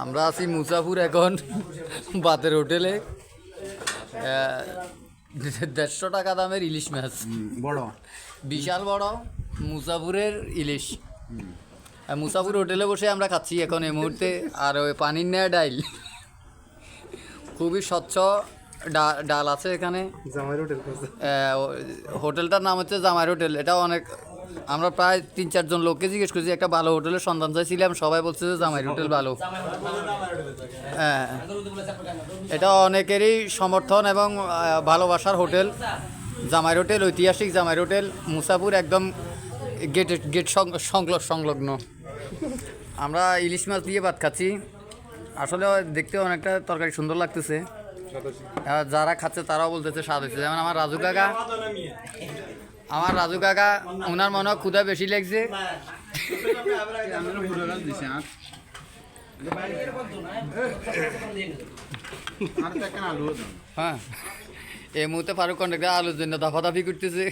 আমরা আছি মুসাফুর এখন বাতের হোটেলে 150 টাকা দামের ইলিশ মাছ বড় বিশাল বড় মুসাফুরের ইলিশ। মুসাফুর হোটেলে বসে আমরা খাচ্ছি এখন এই মুহূর্তে। আর ওই পানির নেয়া ডাইল, খুবই স্বচ্ছ ডাল আছে এখানে। হোটেলটার নাম হচ্ছে জামাইর হোটেল। এটা অনেক, আমরা প্রায় 3-4 জন লোককে জিজ্ঞেস করছি একটা ভালো হোটেলের সন্ধান চাইছিলাম, সবাই বলছে যে জামাইর হোটেল ভালো। হ্যাঁ, এটা অনেকেরই সমর্থন এবং ভালোবাসার হোটেল জামাইর হোটেল, ঐতিহাসিক জামাইর হোটেল মুসাফুর, একদম গেট সংলগ্ন। আমরা ইলিশ মাছ দিয়ে ভাত খাচ্ছি। আসলে দেখতে অনেকটা তরকারি সুন্দর লাগতেছে, যারা খাচ্ছে তারাও বলতেছে স্বাদ হয়েছে। যেমন আমার রাজু কাকা ওনার মনে হয় ক্ষুধা বেশি লাগছে। হ্যাঁ, এই মুহূর্তে ফারুক কন্ট্রাক্টর আলুর জন্য দাফাদাফি করতেছে।